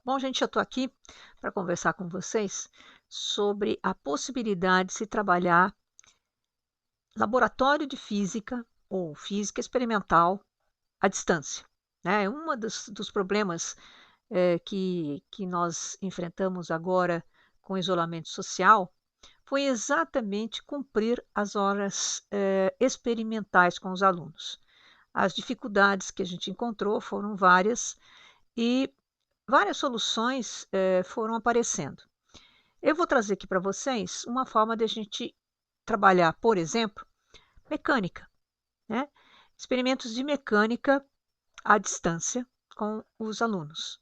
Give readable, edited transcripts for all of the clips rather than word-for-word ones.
Bom, gente, eu estou aqui para conversar com vocês sobre a possibilidade de se trabalhar laboratório de física ou física experimental à distância, né? Um dos problemas que nós enfrentamos agora com o isolamento social foi exatamente cumprir as horas experimentais com os alunos. As dificuldades que a gente encontrou foram várias e várias soluções foram aparecendo. Eu vou trazer aqui para vocês uma forma de a gente trabalhar, por exemplo, mecânica, né? Experimentos de mecânica à distância com os alunos.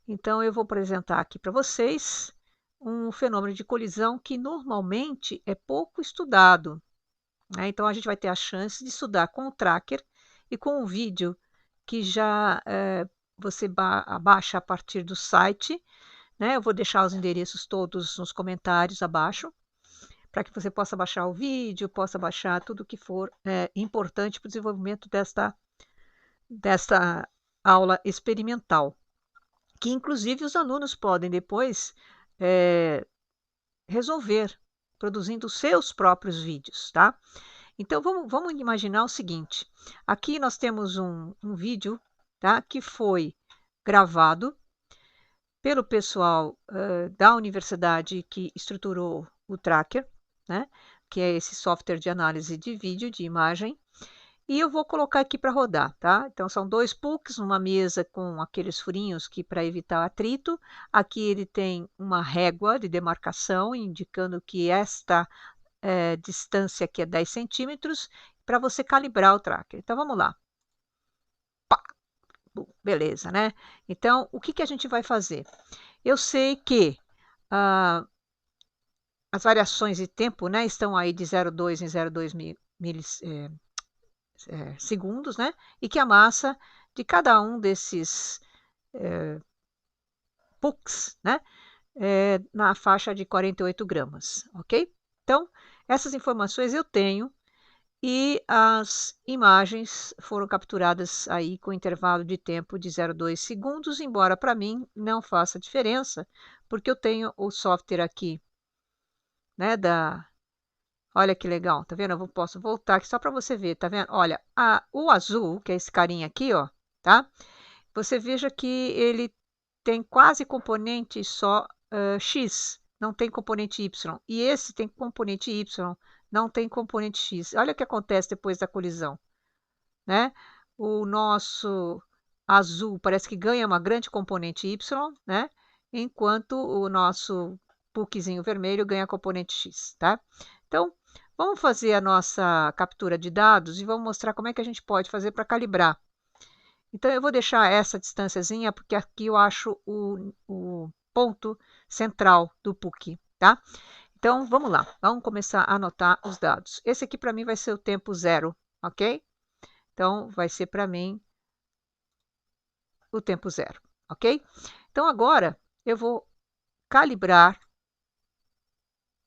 Então, eu vou apresentar aqui para vocês um fenômeno de colisão que normalmente é pouco estudado, né? Então, a gente vai ter a chance de estudar com o tracker e com o vídeo que já você baixa a partir do site, né? Eu vou deixar os endereços todos nos comentários abaixo, para que você possa baixar o vídeo, possa baixar tudo que for importante para o desenvolvimento desta aula experimental, que inclusive os alunos podem depois resolver, produzindo os seus próprios vídeos, tá? Então vamos imaginar o seguinte: aqui nós temos um vídeo, tá, que foi gravado pelo pessoal da universidade que estruturou o Tracker, né, que é esse software de análise de vídeo, de imagem, e eu vou colocar aqui para rodar, tá? Então são dois pucks, uma mesa com aqueles furinhos que para evitar atrito. Aqui ele tem uma régua de demarcação indicando que esta distância aqui é 10 centímetros para você calibrar o tracker. Então vamos lá. Beleza, né? Então o que a gente vai fazer? Eu sei que as variações de tempo, né, estão aí de 0,2 em 0,2 segundos, né? E que a massa de cada um desses pucks, né, é na faixa de 48 gramas, ok? Então, essas informações eu tenho e as imagens foram capturadas aí com intervalo de tempo de 0,2 segundos, embora para mim não faça diferença, porque eu tenho o software aqui, né, olha que legal, tá vendo? Posso voltar aqui só para você ver, tá vendo? Olha, o azul, que é esse carinha aqui, ó, tá? Você veja que ele tem quase componente só X, não tem componente Y. E esse tem componente Y, não tem componente X. Olha o que acontece depois da colisão, né? O nosso azul parece que ganha uma grande componente Y, né? Enquanto o nosso puckzinho vermelho ganha componente X, tá? Então, vamos fazer a nossa captura de dados e vamos mostrar como é que a gente pode fazer para calibrar. Então, eu vou deixar essa distânciazinha, porque aqui eu acho o ponto central do PUC, tá? Então, vamos lá. Vamos começar a anotar os dados. Esse aqui, para mim, vai ser o tempo zero, ok? Então, vai ser para mim o tempo zero, ok? Então, agora, eu vou calibrar,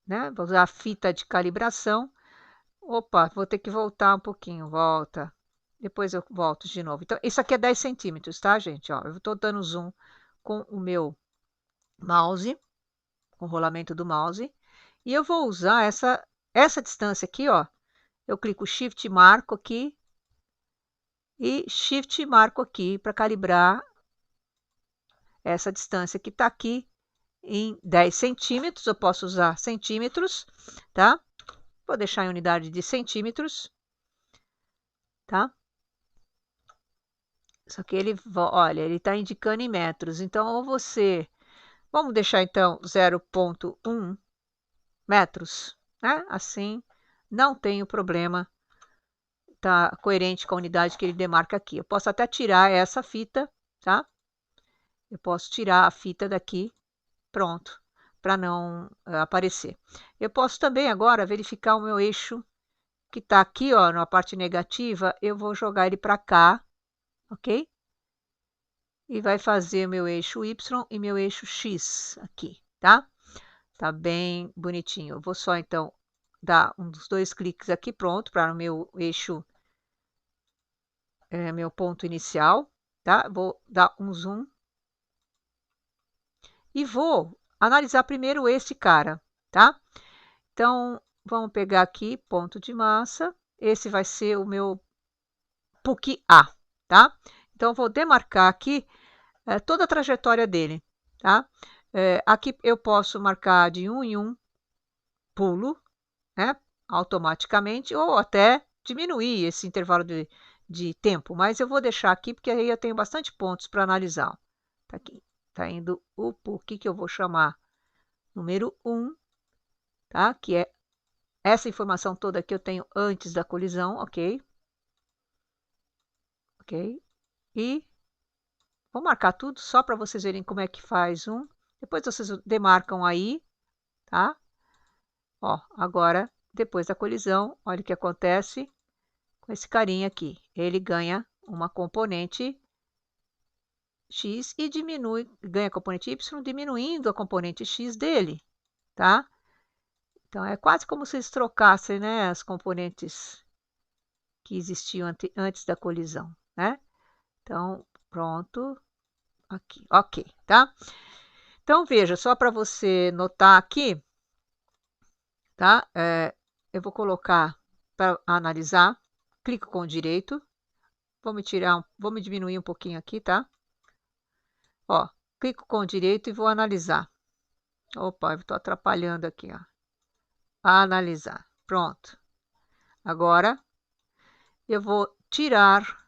né? Vou usar a fita de calibração. Opa, vou ter que voltar um pouquinho. Volta. Depois eu volto de novo. Então, isso aqui é 10 centímetros, tá, gente? Ó, eu estou dando zoom com o meu mouse, com o rolamento do mouse. E eu vou usar essa distância aqui, ó. Eu clico Shift marco aqui e Shift marco aqui para calibrar essa distância que está aqui em 10 centímetros. Eu posso usar centímetros, tá? Vou deixar em unidade de centímetros, tá? Só que ele, olha, ele está indicando em metros. Então, ou você... Vamos deixar, então, 0,1 metros, né? Assim, não tem o problema, tá coerente com a unidade que ele demarca aqui. Eu posso até tirar essa fita, tá? Eu posso tirar a fita daqui, pronto, para não aparecer. Eu posso também agora verificar o meu eixo que está aqui, ó, na parte negativa, eu vou jogar ele para cá, ok? E vai fazer meu eixo Y e meu eixo X aqui, tá? Tá bem bonitinho. Eu vou só, então, dar um dos dois cliques aqui, pronto, para o meu eixo, meu ponto inicial, tá? Vou dar um zoom. e vou analisar primeiro esse cara, tá? Então, vamos pegar aqui, ponto de massa. Esse vai ser o meu PUC A, tá? Então, vou demarcar aqui toda a trajetória dele, tá? Aqui eu posso marcar de 1 em 1 pulo, né? Automaticamente, ou até diminuir esse intervalo de tempo, mas eu vou deixar aqui porque aí eu tenho bastante pontos para analisar. Tá aqui, tá indo o PUC que eu vou chamar número 1, tá? Que é essa informação toda que eu tenho antes da colisão, ok? Ok? E vou marcar tudo só para vocês verem como é que faz um. Depois vocês demarcam aí, tá? Ó, agora, depois da colisão, olha o que acontece com esse carinha aqui. Ele ganha uma componente X e ganha a componente Y, diminuindo a componente X dele, tá? Então, é quase como se eles trocassem, né, as componentes que existiam antes da colisão, né? Então, pronto, aqui, ok, tá? Então, veja, só para você notar aqui, tá? Eu vou colocar para analisar, clico com o direito, vou me diminuir um pouquinho aqui, tá? Ó, clico com o direito e vou analisar. Opa, eu estou atrapalhando aqui, ó. Analisar, pronto. Agora, eu vou tirar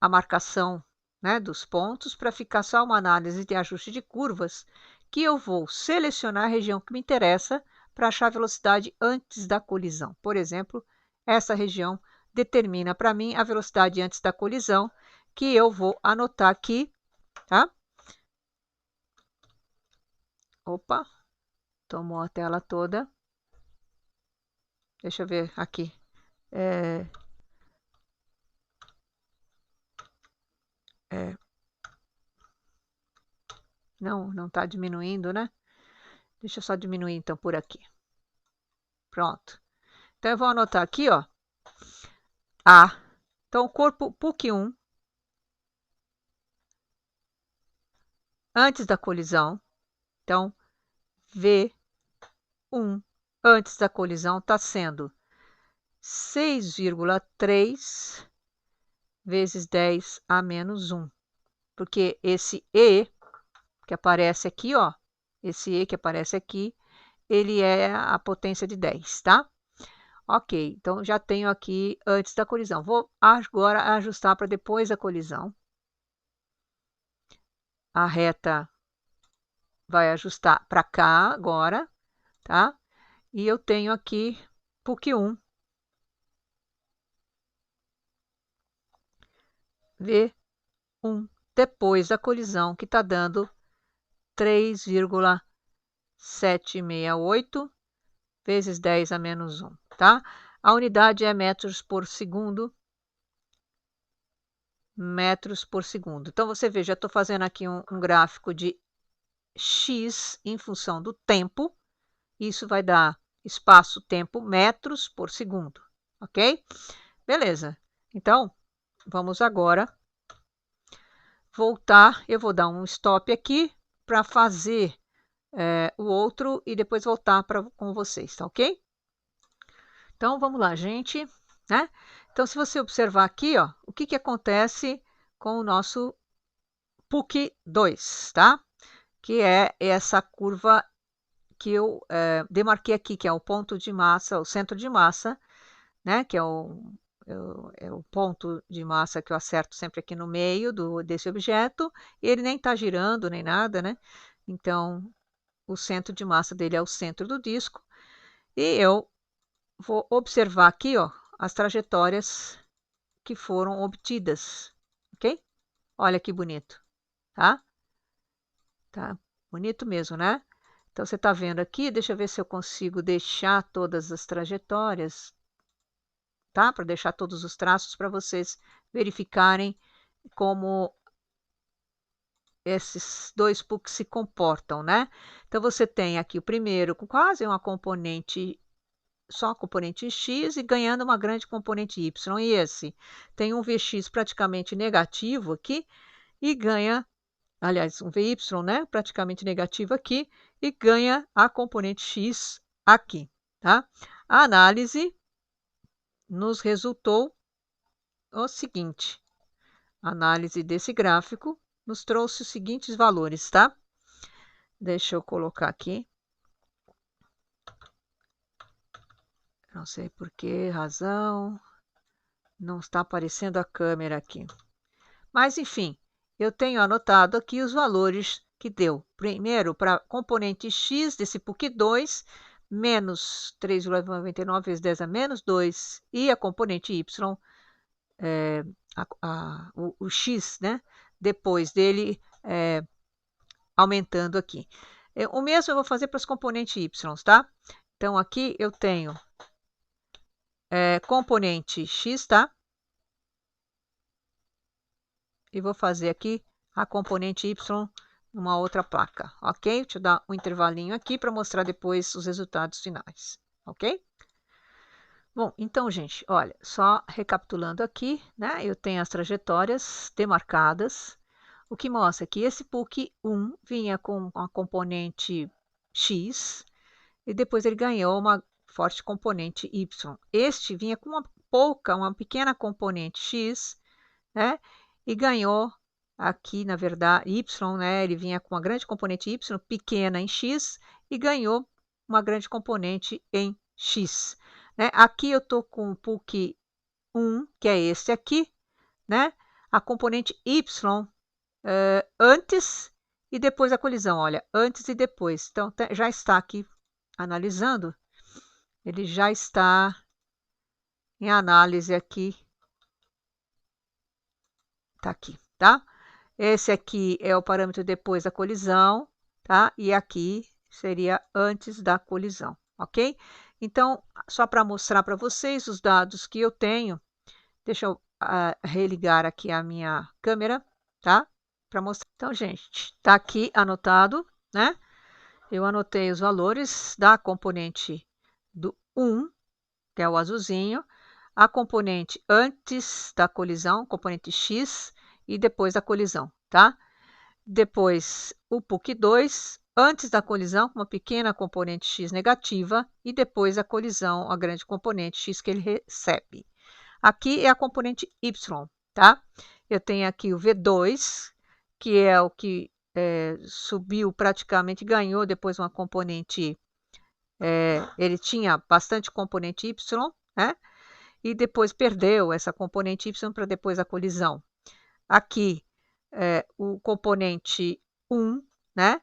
a marcação, né, dos pontos para ficar só uma análise de ajuste de curvas, que eu vou selecionar a região que me interessa para achar a velocidade antes da colisão. Por exemplo, essa região determina para mim a velocidade antes da colisão, que eu vou anotar aqui, tá? Opa, tomou a tela toda. Deixa eu ver aqui. Não está diminuindo, né? Deixa eu só diminuir então por aqui. Pronto. Então eu vou anotar aqui, ó. A. Então o corpo PUC 1 antes da colisão. Então V1 antes da colisão está sendo 6,3 vezes 10 a menos 1. Porque esse E que aparece aqui, ó, esse E que aparece aqui, ele é a potência de 10, tá? Ok, então já tenho aqui antes da colisão. Vou agora ajustar para depois da colisão. A reta vai ajustar para cá agora, tá? E eu tenho aqui PUC 1, V1, depois da colisão, que está dando 3,768 vezes 10 a menos 1, tá? A unidade é metros por segundo. Metros por segundo. Então, você vê, já estou fazendo aqui um gráfico de X em função do tempo. Isso vai dar espaço-tempo metros por segundo, ok? Beleza. Então, vamos agora voltar. Eu vou dar um stop aqui para fazer o outro e depois voltar com vocês, tá ok? Então, vamos lá, gente. Né? Então, se você observar aqui, ó, o que acontece com o nosso PUC 2, tá? Que é essa curva que eu demarquei aqui, que é o ponto de massa, o centro de massa, né? Que é o ponto de massa que eu acerto sempre aqui no meio desse objeto. E ele nem está girando, nem nada, né? Então, o centro de massa dele é o centro do disco. E eu vou observar aqui, ó, as trajetórias que foram obtidas, ok? Olha que bonito, tá? Tá bonito mesmo, né? Então, você está vendo aqui, deixa eu ver se eu consigo deixar todas as trajetórias, tá? Para deixar todos os traços para vocês verificarem como esses dois PUCs se comportam, né? Então, você tem aqui o primeiro com quase uma componente, só a componente X e ganhando uma grande componente Y. E esse tem um Vx praticamente negativo aqui e ganha aliás, um VY, né, praticamente negativo aqui, e ganha a componente X aqui, tá? A análise nos resultou o seguinte, a análise desse gráfico nos trouxe os seguintes valores, tá? Deixa eu colocar aqui. Não sei por que razão, não está aparecendo a câmera aqui. Mas, enfim, eu tenho anotado aqui os valores que deu. Primeiro, para a componente X desse PUC2, menos 3,99 vezes 10 a menos 2, e a componente Y, o X, né? Depois dele aumentando aqui. O mesmo eu vou fazer para as componentes Y, tá? Então, aqui eu tenho componente X, tá? E vou fazer aqui a componente Y numa outra placa, ok? Deixa eu dar um intervalinho aqui para mostrar depois os resultados finais, ok? Bom, então, gente, olha, só recapitulando aqui, né? Eu tenho as trajetórias demarcadas, o que mostra que esse PUC 1 vinha com a componente X e depois ele ganhou uma forte componente Y. Este vinha com uma pequena componente X, né? E ganhou aqui, na verdade, Y, né? Ele vinha com uma grande componente Y, pequena em X, e ganhou uma grande componente em X. Né? Aqui eu estou com o PUC 1, que é esse aqui, né? A componente Y antes e depois da colisão. Olha, antes e depois. Então, já está aqui analisando, ele já está em análise aqui. Tá aqui, tá? Esse aqui é o parâmetro depois da colisão, tá? E aqui seria antes da colisão, ok? Então, só para mostrar para vocês os dados que eu tenho, deixa eu religar aqui a minha câmera, tá? Para mostrar. Então, gente, tá aqui anotado, né? Eu anotei os valores da componente do 1, que é o azulzinho, a componente antes da colisão, componente X, e depois da colisão, tá? Depois o PUC 2, antes da colisão, com uma pequena componente X negativa, e depois a colisão, a grande componente X que ele recebe. Aqui é a componente Y, tá? Eu tenho aqui o V2, que é o que subiu praticamente, ganhou depois uma componente, ele tinha bastante componente Y, né? E depois perdeu essa componente Y para depois a colisão. Aqui, o componente 1, né,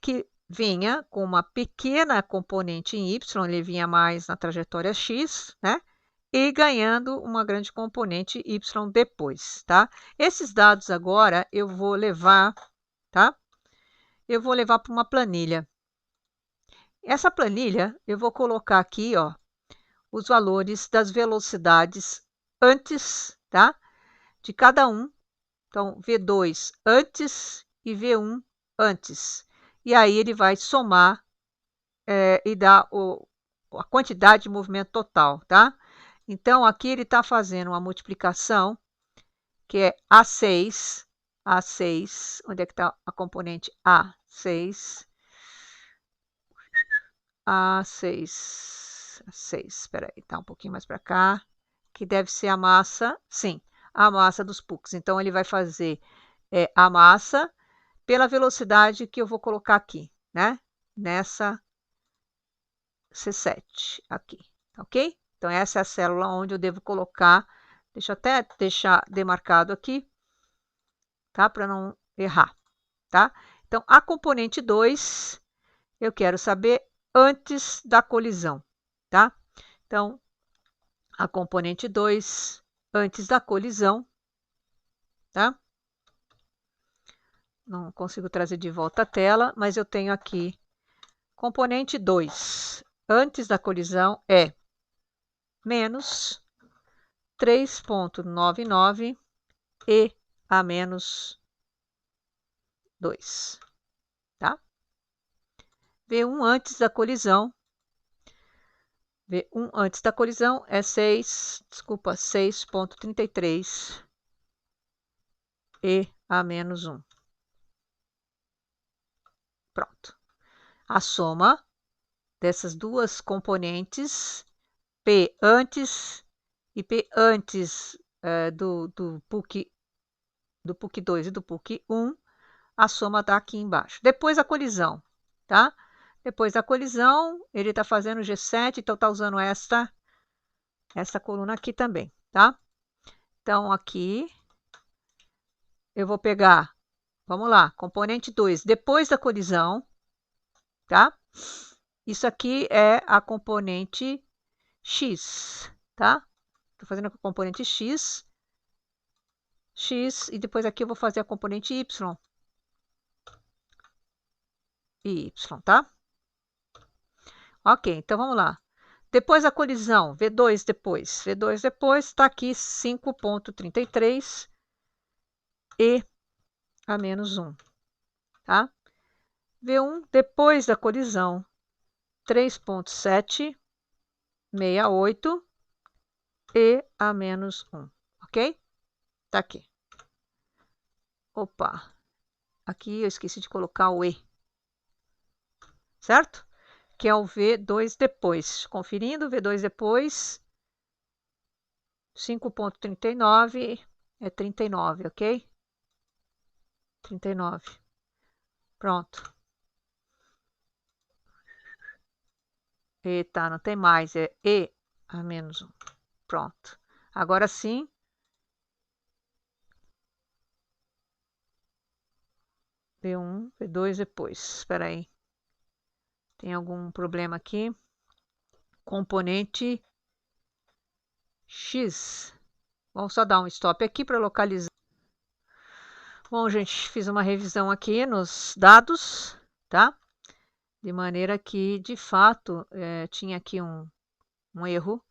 que vinha com uma pequena componente em Y, ele vinha mais na trajetória X, né, e ganhando uma grande componente Y depois, tá? Esses dados agora eu vou levar, tá? Eu vou levar para uma planilha. Essa planilha eu vou colocar aqui, ó, os valores das velocidades antes, tá? De cada um. Então, V2 antes e V1 antes. E aí ele vai somar e dar a quantidade de movimento total, tá? Então, aqui ele está fazendo uma multiplicação, que é A6, onde é que está a componente A6? A6, espera aí, tá um pouquinho mais para cá, que deve ser a massa, sim, a massa dos PUCs. Então, ele vai fazer a massa pela velocidade que eu vou colocar aqui, né? Nessa C7 aqui, ok? Então, essa é a célula onde eu devo colocar, deixa eu até deixar demarcado aqui, tá? Para não errar, tá? Então, a componente 2, eu quero saber antes da colisão, tá? Então, a componente 2 antes da colisão, tá? Não consigo trazer de volta a tela, mas eu tenho aqui componente 2 antes da colisão é menos 3,99 e a menos 2, tá? V1 antes da colisão, V1 antes da colisão é 6,33 e a menos 1. Pronto. A soma dessas duas componentes, P antes e P antes do PUC 2 e do PUC 1, a soma está aqui embaixo. Depois a colisão, tá? Depois da colisão, ele está fazendo G7, então está usando essa coluna aqui também, tá? Então, aqui, eu vou pegar, vamos lá, componente 2, depois da colisão, tá? Isso aqui é a componente X, tá? Estou fazendo a componente X, e depois aqui eu vou fazer a componente Y. E Y, tá? Ok, então vamos lá. Depois da colisão, V2 depois. V2 depois está aqui 5,33 e a menos 1, tá? V1 depois da colisão, 3,768 e a menos 1, ok? Tá aqui. Opa, aqui eu esqueci de colocar o E, certo? Que é o V2 depois. Conferindo, V2 depois, 5,39 é 39, ok? 39. Pronto. Eita, não tem mais, é E a menos 1. Pronto. Agora sim. V1, V2 depois. Espera aí. Tem algum problema aqui? Componente X. Vamos só dar um stop aqui para localizar. Bom, gente, fiz uma revisão aqui nos dados, tá? De maneira que, de fato, tinha aqui um erro,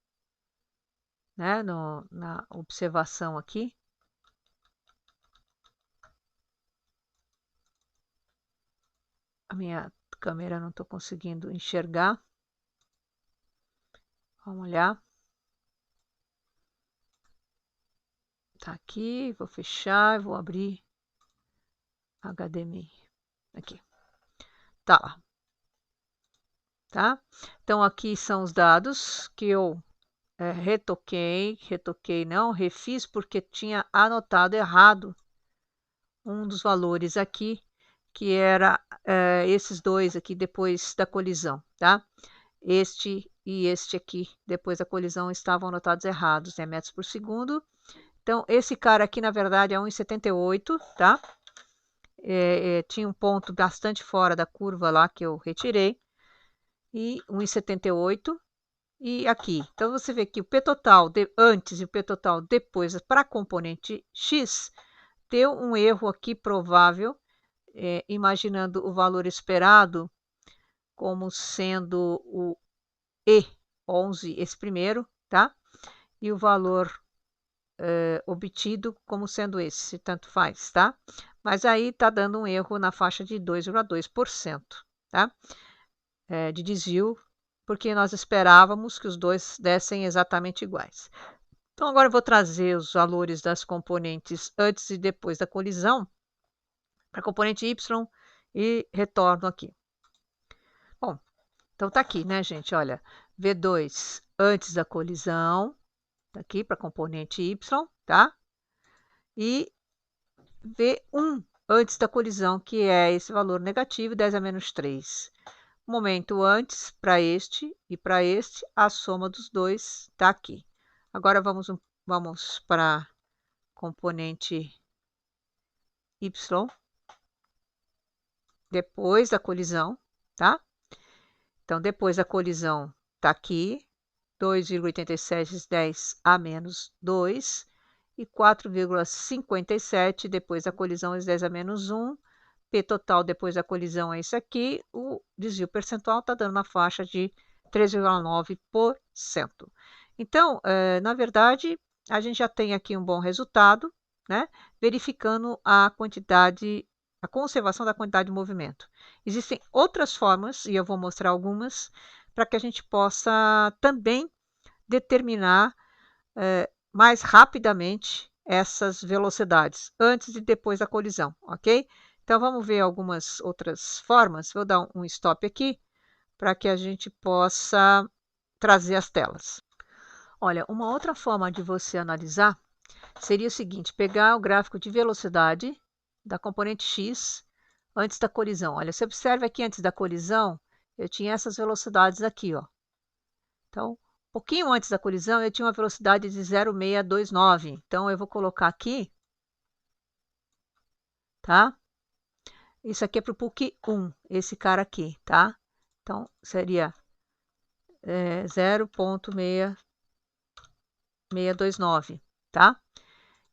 né, na observação aqui. A minha câmera não estou conseguindo enxergar. Vamos olhar. Tá aqui, vou fechar, vou abrir HDMI. Aqui. Tá lá. Tá? Então, aqui são os dados que eu retoquei não, refiz porque tinha anotado errado um dos valores aqui, que era esses dois aqui depois da colisão, tá? Este e este aqui, depois da colisão, estavam anotados errados, né? Metros por segundo. Então, esse cara aqui, na verdade, é 1,78, tá? Tinha um ponto bastante fora da curva lá que eu retirei. E 1,78. E aqui, então você vê que o P total antes e o P total depois para a componente X deu um erro aqui provável, imaginando o valor esperado como sendo o E11, esse primeiro, tá? E o valor obtido como sendo esse, tanto faz, tá? Mas aí está dando um erro na faixa de 2,2%, tá? De desvio, porque nós esperávamos que os dois dessem exatamente iguais. Então, agora eu vou trazer os valores das componentes antes e depois da colisão para a componente Y e retorno aqui. Bom, então tá aqui, né, gente? Olha, V2 antes da colisão, tá aqui para a componente Y, tá? E V1 antes da colisão, que é esse valor negativo, 10 a menos 3. Momento antes para este e para este, a soma dos dois está aqui. Agora vamos para a componente Y, depois da colisão, tá? Então, depois da colisão está aqui, 2,87 10 a menos 2 e 4,57 depois da colisão, 10 a menos 1. P total depois da colisão é isso aqui. O desvio percentual está dando na faixa de 3,9%. Então, na verdade, a gente já tem aqui um bom resultado, né? Verificando a conservação da quantidade de movimento. Existem outras formas, e eu vou mostrar algumas, para que a gente possa também determinar mais rapidamente essas velocidades, antes e depois da colisão, ok? Então, Então, vamos ver algumas outras formas. Vou dar um stop aqui para que a gente possa trazer as telas. Olha, uma outra forma de você analisar seria o seguinte: pegar o gráfico de velocidade da componente x antes da colisão. Olha, você observa aqui antes da colisão, eu tinha essas velocidades aqui, ó. Então, um pouquinho antes da colisão, eu tinha uma velocidade de 0,629. Então, eu vou colocar aqui, tá? Isso aqui é para o PUC 1, esse cara aqui, tá? Então, seria 0,629, tá?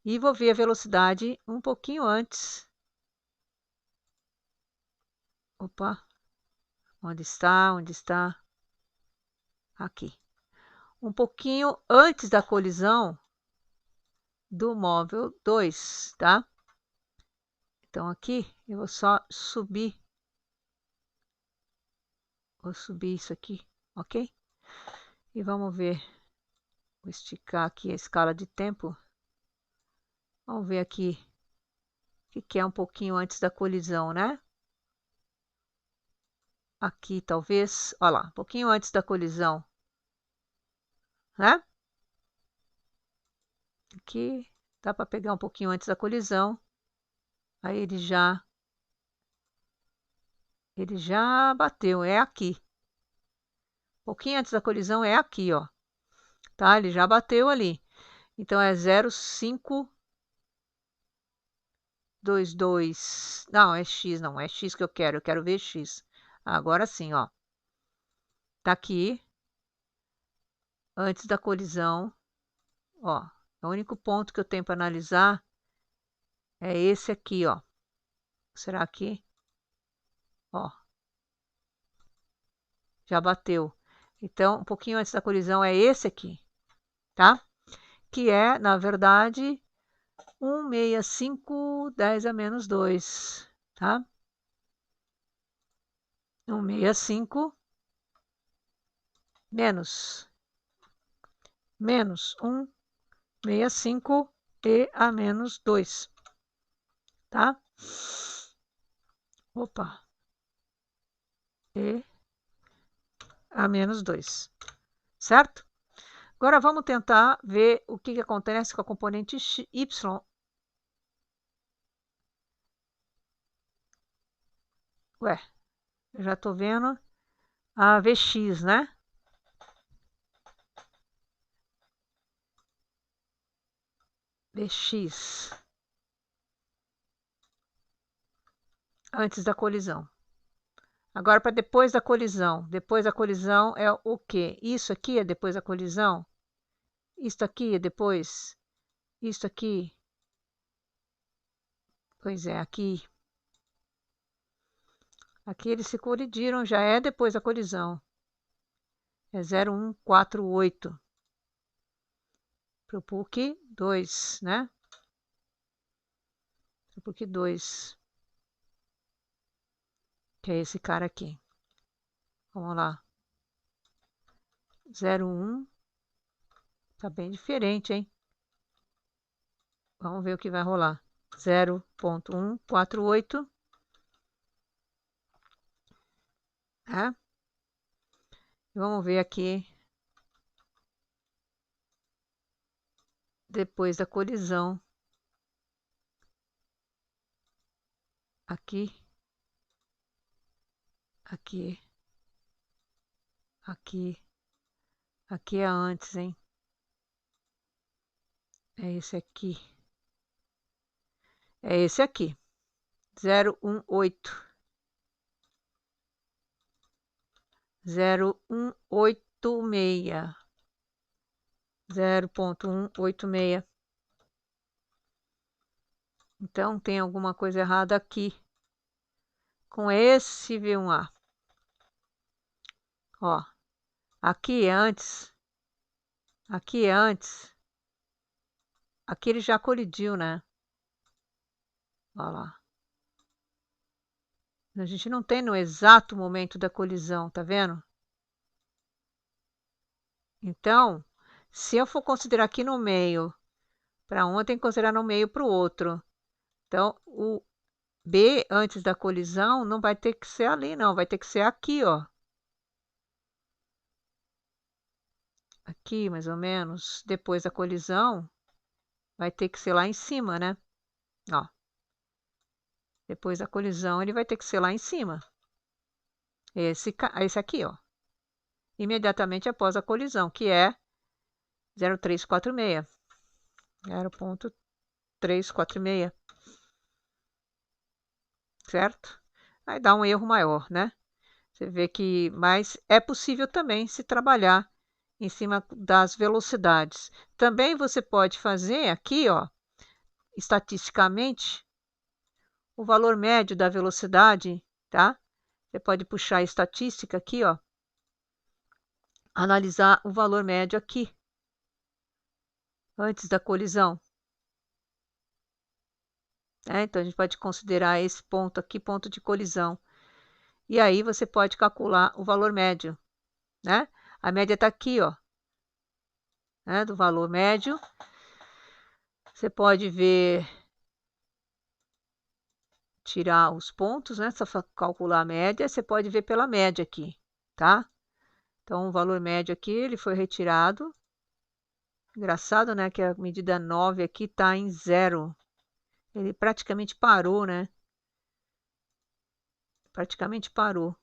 E vou ver a velocidade um pouquinho antes. Opa, onde está? Onde está? Aqui. Um pouquinho antes da colisão do móvel 2, tá? Então, aqui eu vou só subir. Vou subir isso aqui, ok? E vamos ver. Vou esticar aqui a escala de tempo. Vamos ver aqui o que é um pouquinho antes da colisão, né? Aqui, talvez. Olha lá, um pouquinho antes da colisão, né? Aqui dá para pegar um pouquinho antes da colisão. Aí ele já bateu, é aqui. Um pouquinho antes da colisão é aqui, ó. Tá? Ele já bateu ali. Então é 0,522. Não, é x, não é x que eu quero ver x. Agora sim, ó. Tá aqui antes da colisão, ó. O único ponto que eu tenho para analisar é esse aqui, ó. Será que? Ó. Já bateu. Então, um pouquinho antes da colisão é esse aqui, tá? Que é, na verdade, 165 10 a menos 2, tá? 165 menos 165 e a menos 2, tá? Opa. E a menos 2, certo? Agora vamos tentar ver o que acontece com a componente y. Ué, eu já estou vendo a Vx, né? Vx. Antes da colisão. Agora para depois da colisão. Depois da colisão é o quê? Isso aqui é depois da colisão? Isto aqui é depois? Isto aqui? Pois é, aqui. Aqui eles se colidiram, já é depois da colisão. É 0,148. Para o PUC 2, né? Para o PUC 2. Que é esse cara aqui. Vamos lá. 0,1. Tá bem diferente, hein? Vamos ver o que vai rolar. 0,148. Tá? Vamos ver aqui. Depois da colisão. Aqui. Aqui. Aqui. Aqui é antes, hein? É esse aqui. É esse aqui. 018. 0,186. 0,186. Então, tem alguma coisa errada aqui com esse V1A. Ó, aqui é antes. Aqui é antes. Aqui ele já colidiu, né? Olha lá. A gente não tem no exato momento da colisão, tá vendo? Então, se eu for considerar aqui no meio, para um eu tenho que considerar no meio para o outro. Então, B antes da colisão não vai ter que ser ali, não. Vai ter que ser aqui, ó. Aqui, mais ou menos. Depois da colisão, vai ter que ser lá em cima, né? Ó. Depois da colisão, ele vai ter que ser lá em cima. Esse aqui, ó. Imediatamente após a colisão, que é 0,346. 0,346. Certo? Aí dá um erro maior, né? Você vê que, mas é possível também se trabalhar em cima das velocidades. Também você pode fazer aqui, ó, estatisticamente, o valor médio da velocidade, tá? Você pode puxar a estatística aqui, ó, analisar o valor médio aqui, antes da colisão. Então, a gente pode considerar esse ponto aqui, ponto de colisão. E aí você pode calcular o valor médio, né? A média está aqui, ó, né, do valor médio. Você pode ver, tirar os pontos, né? Só calcular a média, você pode ver pela média aqui, tá? Então, o valor médio aqui, ele foi retirado. Engraçado, né, que a medida 9 aqui está em 0. Ele praticamente parou, né? Praticamente parou.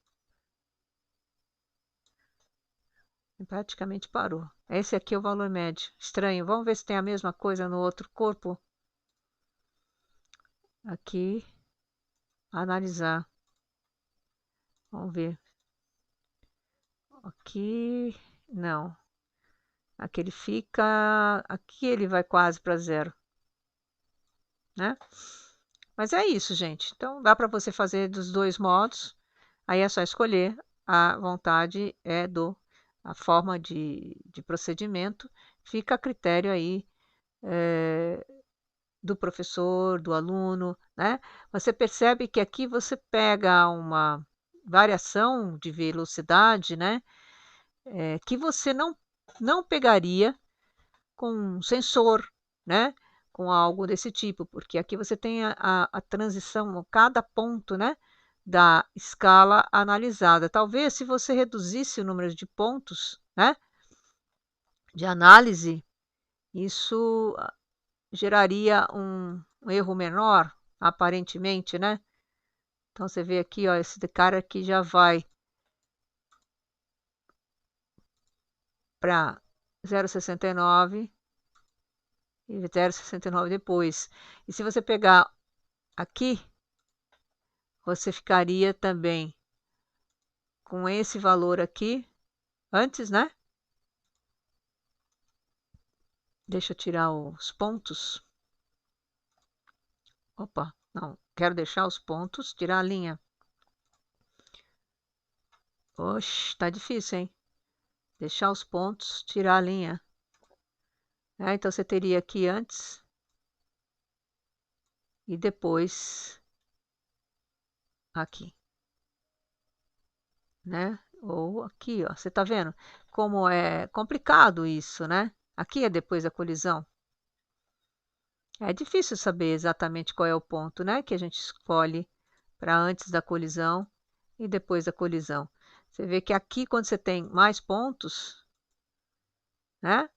Praticamente parou. Esse aqui é o valor médio. Estranho. Vamos ver se tem a mesma coisa no outro corpo. Aqui. Analisar. Vamos ver. Aqui. Não. Aqui ele fica. Aqui ele vai quase para 0. Né? Mas é isso, gente. Então dá para você fazer dos dois modos. Aí é só escolher. A vontade é a forma de procedimento. Fica a critério aí do professor, do aluno, né? Você percebe que aqui você pega uma variação de velocidade, né? Que você não pegaria com um sensor, né? Com algo desse tipo, porque aqui você tem a transição, cada ponto, né? Da escala analisada. Talvez se você reduzisse o número de pontos, né? De análise, isso geraria um erro menor, aparentemente, né? Então você vê aqui, ó, esse cara aqui já vai para 0,69 e 0,69 depois. E se você pegar aqui, você ficaria também com esse valor aqui antes, né? Deixa eu tirar os pontos. Opa, não, quero deixar os pontos, tirar a linha. Oxe, tá difícil, hein? Deixar os pontos, tirar a linha. Então você teria aqui antes e depois aqui, né? Ou aqui, ó. Você tá vendo como é complicado isso, né? Aqui é depois da colisão. É difícil saber exatamente qual é o ponto, né? Que a gente escolhe para antes da colisão e depois da colisão. Você vê que aqui, quando você tem mais pontos, né?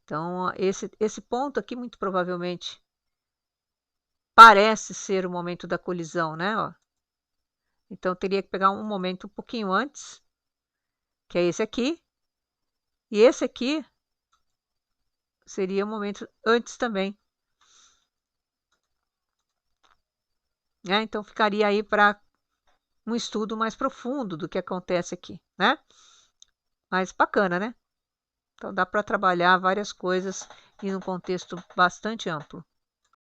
Então, esse ponto aqui, muito provavelmente, parece ser o momento da colisão, né? Ó. Então, teria que pegar um momento um pouquinho antes, que é esse aqui. E esse aqui seria o momento antes também. Né? Então, ficaria aí para um estudo mais profundo do que acontece aqui, né? Mas bacana, né? Então, dá para trabalhar várias coisas em um contexto bastante amplo.